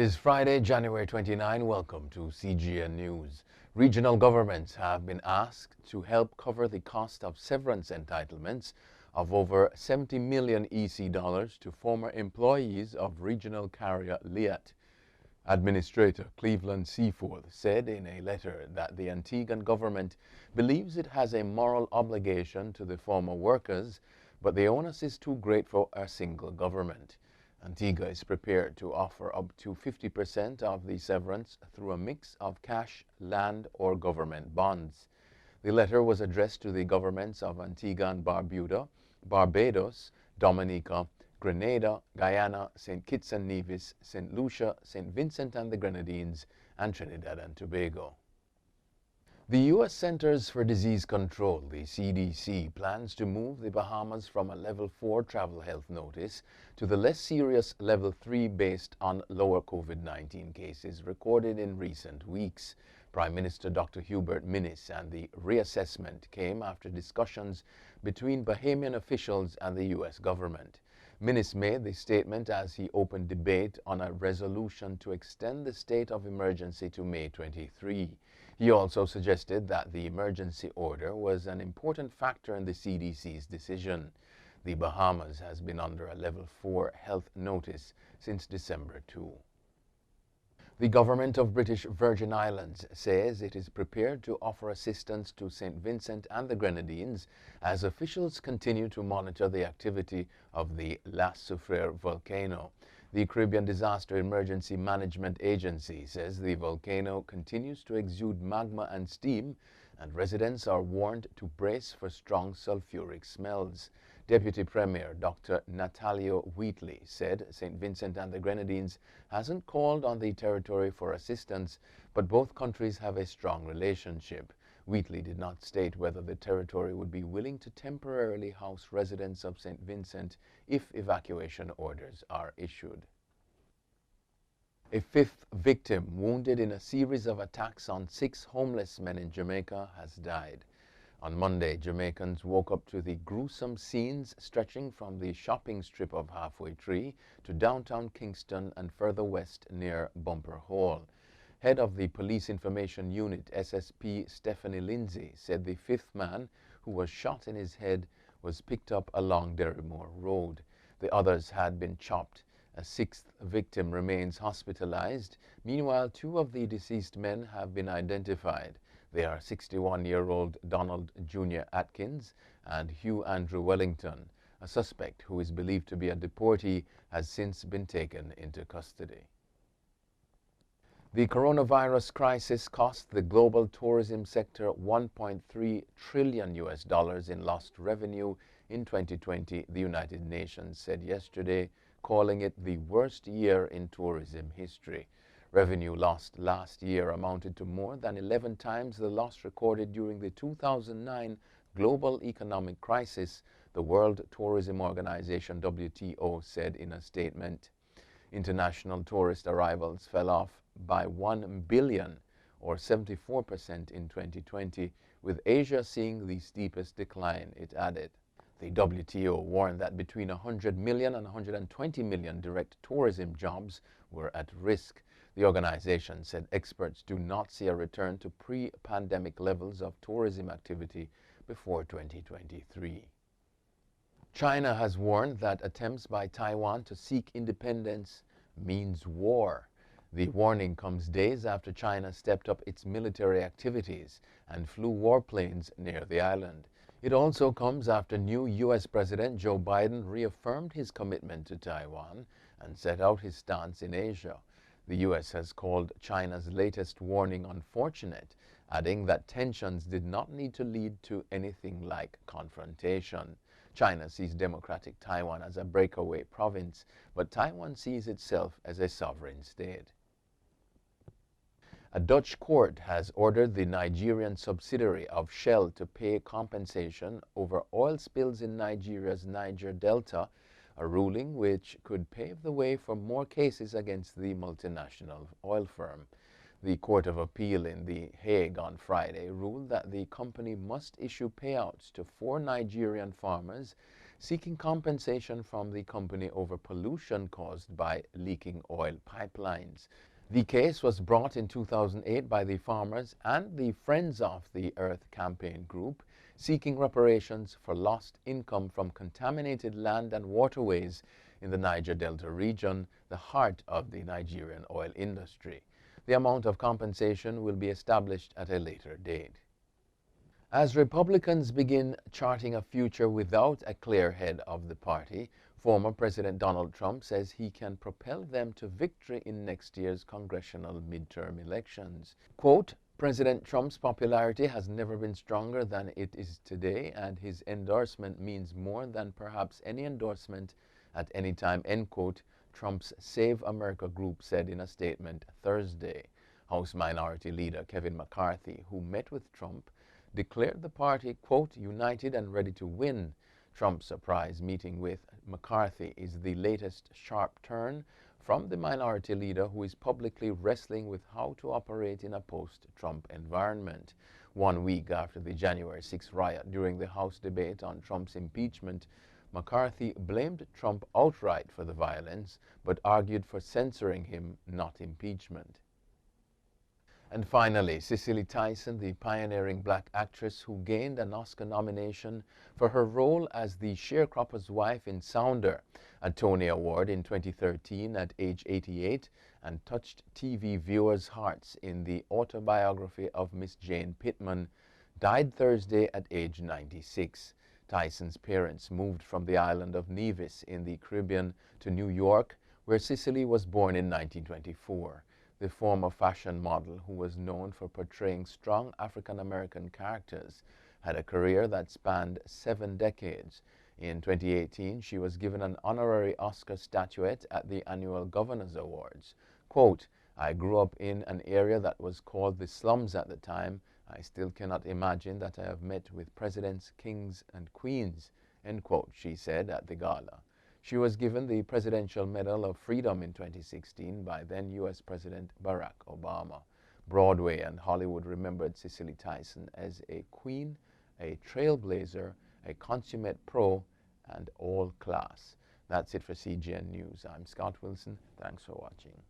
is Friday, January 29. Welcome to CGN News. Regional governments have been asked to help cover the cost of severance entitlements of over 70 million EC dollars to former employees of regional carrier LIAT. Administrator Cleveland Seaforth said in a letter that the Antiguan government believes it has a moral obligation to the former workers, but the onus is too great for a single government. Antigua is prepared to offer up to 50% of the severance through a mix of cash, land, or government bonds. The letter was addressed to the governments of Antigua and Barbuda, Barbados, Dominica, Grenada, Guyana, St. Kitts and Nevis, St. Lucia, St. Vincent and the Grenadines, and Trinidad and Tobago. The U.S. Centers for Disease Control, the CDC, plans to move the Bahamas from a Level 4 travel health notice to the less serious Level 3 based on lower COVID-19 cases recorded in recent weeks. Prime Minister Dr. Hubert Minnis, and the reassessment came after discussions between Bahamian officials and the U.S. government. Minnis made the statement as he opened debate on a resolution to extend the state of emergency to May 23. He also suggested that the emergency order was an important factor in the CDC's decision. The Bahamas has been under a Level 4 health notice since December 2. The government of British Virgin Islands says it is prepared to offer assistance to St. Vincent and the Grenadines as officials continue to monitor the activity of the La Soufriere volcano. The Caribbean Disaster Emergency Management Agency says the volcano continues to exude magma and steam, and residents are warned to brace for strong sulfuric smells. Deputy Premier Dr. Natalio Wheatley said St. Vincent and the Grenadines hasn't called on the territory for assistance, but both countries have a strong relationship. Wheatley did not state whether the territory would be willing to temporarily house residents of St. Vincent if evacuation orders are issued. A fifth victim, wounded in a series of attacks on 6 homeless men in Jamaica, has died. On Monday, Jamaicans woke up to the gruesome scenes stretching from the shopping strip of Halfway Tree to downtown Kingston and further west near Bumper Hall. Head of the Police Information Unit, SSP Stephanie Lindsay, said the fifth man, who was shot in his head, was picked up along Derrymore Road. The others had been chopped. A sixth victim remains hospitalized. Meanwhile, 2 of the deceased men have been identified. They are 61-year-old Donald Jr. Atkins and Hugh Andrew Wellington. A suspect, who is believed to be a deportee, has since been taken into custody. The coronavirus crisis cost the global tourism sector $1.3 trillion in lost revenue in 2020, the United Nations said yesterday, calling it the worst year in tourism history. Revenue lost last year amounted to more than 11 times the loss recorded during the 2009 global economic crisis, the World Tourism Organization WTO said in a statement. International tourist arrivals fell off by 1 billion, or 74% in 2020, with Asia seeing the steepest decline, it added. The WTO warned that between 100 million and 120 million direct tourism jobs were at risk. The organization said experts do not see a return to pre-pandemic levels of tourism activity before 2023. China has warned that attempts by Taiwan to seek independence means war. The warning comes days after China stepped up its military activities and flew warplanes near the island. It also comes after new U.S. President Joe Biden reaffirmed his commitment to Taiwan and set out his stance in Asia. The U.S. has called China's latest warning unfortunate, adding that tensions did not need to lead to anything like confrontation. China sees democratic Taiwan as a breakaway province, but Taiwan sees itself as a sovereign state. A Dutch court has ordered the Nigerian subsidiary of Shell to pay compensation over oil spills in Nigeria's Niger Delta, a ruling which could pave the way for more cases against the multinational oil firm. The Court of Appeal in The Hague on Friday ruled that the company must issue payouts to 4 Nigerian farmers seeking compensation from the company over pollution caused by leaking oil pipelines. The case was brought in 2008 by the farmers and the Friends of the Earth campaign group, seeking reparations for lost income from contaminated land and waterways in the Niger Delta region, the heart of the Nigerian oil industry. The amount of compensation will be established at a later date. As Republicans begin charting a future without a clear head of the party, former President Donald Trump says he can propel them to victory in next year's congressional midterm elections. Quote, President Trump's popularity has never been stronger than it is today, and his endorsement means more than perhaps any endorsement at any time, end quote, Trump's Save America group said in a statement Thursday. House Minority Leader Kevin McCarthy, who met with Trump, declared the party, quote, united and ready to win. Trump's surprise meeting with McCarthy is the latest sharp turn from the minority leader, who is publicly wrestling with how to operate in a post-Trump environment. 1 week after the January 6 riot during the House debate on Trump's impeachment, McCarthy blamed Trump outright for the violence, but argued for censoring him, not impeachment. And finally, Cicely Tyson, the pioneering black actress who gained an Oscar nomination for her role as the sharecropper's wife in Sounder, a Tony Award in 2013 at age 88, and touched TV viewers' hearts in the autobiography of Miss Jane Pittman, died Thursday at age 96. Tyson's parents moved from the island of Nevis in the Caribbean to New York, where Cicely was born in 1924. The former fashion model, who was known for portraying strong African-American characters, had a career that spanned 7 decades. In 2018, she was given an honorary Oscar statuette at the annual Governors Awards. Quote, I grew up in an area that was called the slums at the time. I still cannot imagine that I have met with presidents, kings, and queens, end quote, she said at the gala. She was given the Presidential Medal of Freedom in 2016 by then U.S. President Barack Obama. Broadway and Hollywood remembered Cicely Tyson as a queen, a trailblazer, a consummate pro, and all class. That's it for CGN News. I'm Scott Wilson. Thanks for watching.